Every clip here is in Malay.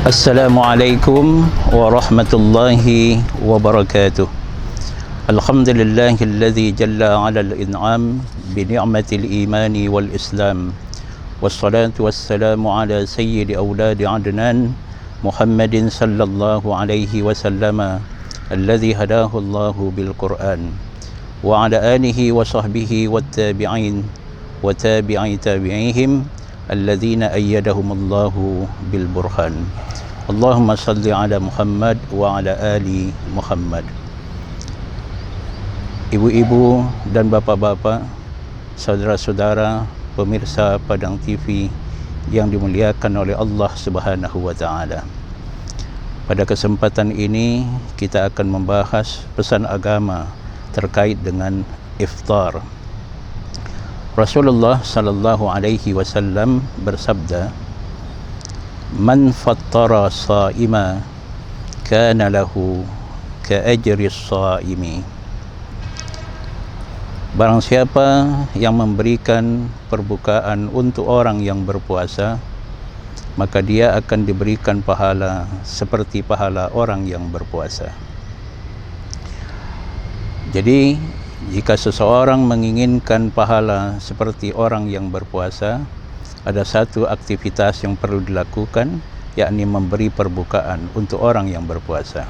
Assalamualaikum warahmatullahi wabarakatuh. Alhamdulillahilladzi jalla 'alal in'am bi ni'matil imani wal islam. Wassalatu wassalamu ala sayyidi auladi adnan Muhammadin sallallahu alaihi wasallam alladzi hadahu Allahu bil Qur'an wa ala alihi wa sahbihi wat tabi'in wa tabi'i tabi'ihim alladzina ayyadahumullahu bil burhan. Allahumma salli ala Muhammad wa ala ali Muhammad. Ibu-ibu dan bapa-bapa, saudara-saudara, pemirsa Padang TV yang dimuliakan oleh Allah Subhanahu wa taala. Pada kesempatan ini kita akan membahas pesan agama terkait dengan iftar. Rasulullah sallallahu alaihi wasallam bersabda, "Man fattara sha'ima kana lahu ka ajri shaimi." Barang siapa yang memberikan perbukaan untuk orang yang berpuasa, maka dia akan diberikan pahala seperti pahala orang yang berpuasa. Jadi, jika seseorang menginginkan pahala seperti orang yang berpuasa, ada satu aktivitas yang perlu dilakukan, yakni memberi perbukaan untuk orang yang berpuasa.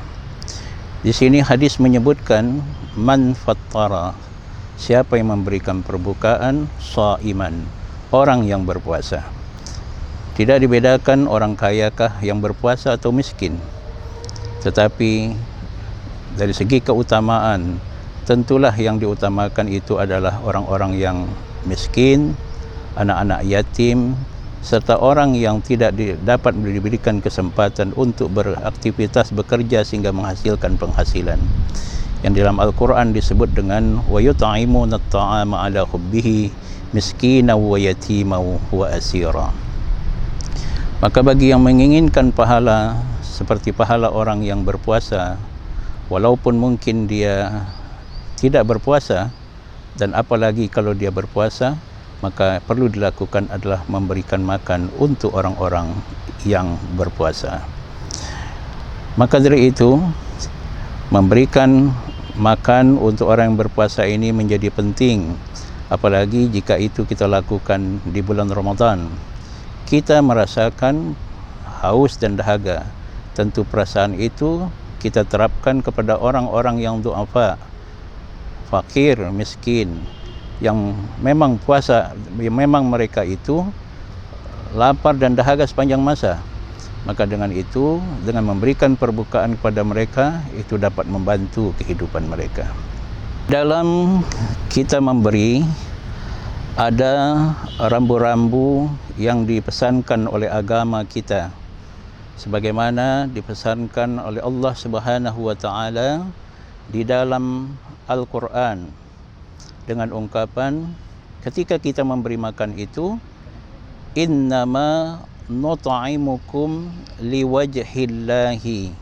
Di sini hadis menyebutkan man fattara, siapa yang memberikan perbukaan, shaiman, orang yang berpuasa. Tidak dibedakan orang kayakah yang berpuasa atau miskin, tetapi dari segi keutamaan, tentulah yang diutamakan itu adalah orang-orang yang miskin, anak-anak yatim, serta orang yang tidak dapat diberikan kesempatan untuk beraktivitas bekerja sehingga menghasilkan penghasilan. Yang dalam Al-Quran disebut dengan wa yut'imuna at-ta'ama 'ala hubbihi miskinan wa yatiman wa asira. Maka bagi yang menginginkan pahala seperti pahala orang yang berpuasa, walaupun mungkin dia tidak berpuasa, dan apalagi kalau dia berpuasa, maka perlu dilakukan adalah memberikan makan untuk orang-orang yang berpuasa. Maka dari itu, memberikan makan untuk orang yang berpuasa ini menjadi penting, apalagi jika itu kita lakukan di bulan Ramadan. Kita merasakan haus dan dahaga. Tentu perasaan itu kita terapkan kepada orang-orang yang du'afa, fakir, miskin, yang memang puasa, memang mereka itu lapar dan dahaga sepanjang masa. Maka dengan itu, dengan memberikan perbukaan kepada mereka, itu dapat membantu kehidupan mereka. Dalam kita memberi, ada rambu-rambu yang dipesankan oleh agama kita, sebagaimana dipesankan oleh Allah Subhanahu wa taala di dalam Al-Quran, dengan ungkapan ketika kita memberi makan itu, innama nut'imukum liwajhillahi,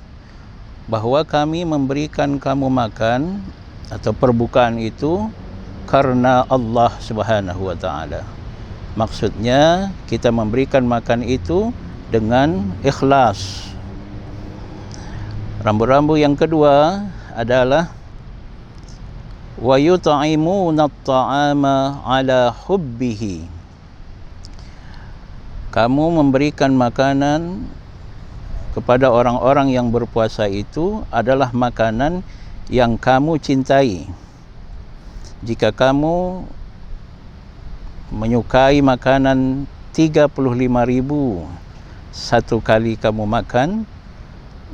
bahwa kami memberikan kamu makan atau perbukaan itu karena Allah Subhanahu wa taala. Maksudnya kita memberikan makan itu dengan ikhlas. Rambu-rambu yang kedua adalah wa yut'imuna at-ta'ama 'ala hubbihi. Kamu memberikan makanan kepada orang-orang yang berpuasa itu adalah makanan yang kamu cintai. Jika kamu menyukai makanan 35.000 satu kali kamu makan,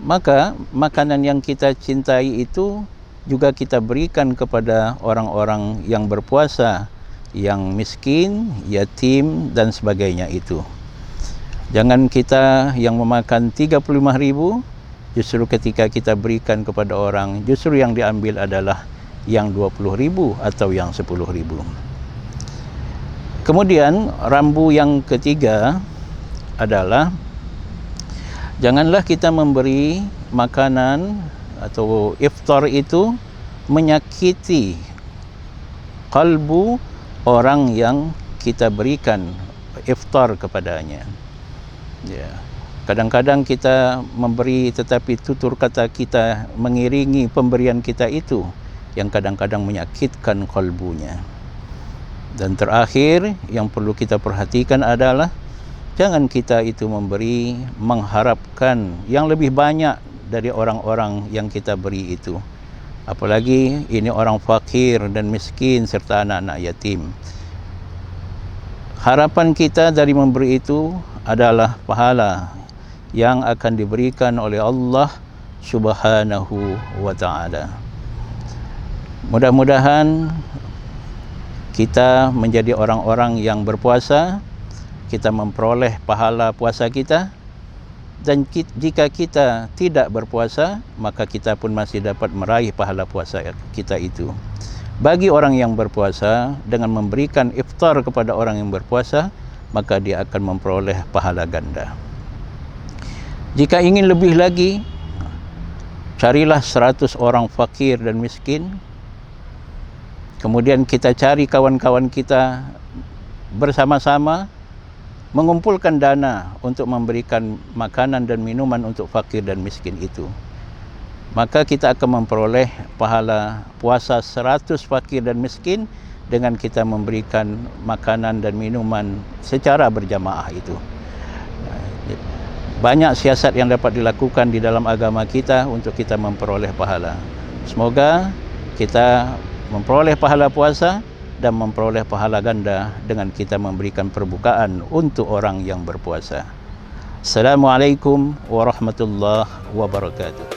maka makanan yang kita cintai itu juga kita berikan kepada orang-orang yang berpuasa, yang miskin, yatim, dan sebagainya itu. Jangan kita yang memakan 35.000, justru ketika kita berikan kepada orang, justru yang diambil adalah yang 20.000 atau yang 10.000. Kemudian rambu yang ketiga adalah janganlah kita memberi makanan atau iftar itu menyakiti kalbu orang yang kita berikan iftar kepadanya. Ya. Kadang-kadang kita memberi tetapi tutur kata kita mengiringi pemberian kita itu yang kadang-kadang menyakitkan kalbunya. Dan terakhir yang perlu kita perhatikan adalah jangan kita itu memberi mengharapkan yang lebih banyak dari orang-orang yang kita beri itu. Apalagi ini orang fakir dan miskin serta anak-anak yatim. Harapan kita dari memberi itu adalah pahala yang akan diberikan oleh Allah Subhanahu wa ta'ala. Mudah-mudahan kita menjadi orang-orang yang berpuasa, kita memperoleh pahala puasa kita, dan jika kita tidak berpuasa, maka kita pun masih dapat meraih pahala puasa kita itu. Bagi orang yang berpuasa, dengan memberikan iftar kepada orang yang berpuasa, maka dia akan memperoleh pahala ganda. Jika ingin lebih lagi, carilah 100 orang fakir dan miskin. Kemudian kita cari kawan-kawan kita bersama-sama mengumpulkan dana untuk memberikan makanan dan minuman untuk fakir dan miskin itu. Maka kita akan memperoleh pahala puasa 100 fakir dan miskin dengan kita memberikan makanan dan minuman secara berjamaah itu. Banyak siasat yang dapat dilakukan di dalam agama kita untuk kita memperoleh pahala. Semoga kita memperoleh pahala puasa dan memperoleh pahala ganda dengan kita memberikan perbukaan untuk orang yang berpuasa. Assalamualaikum warahmatullahi wabarakatuh.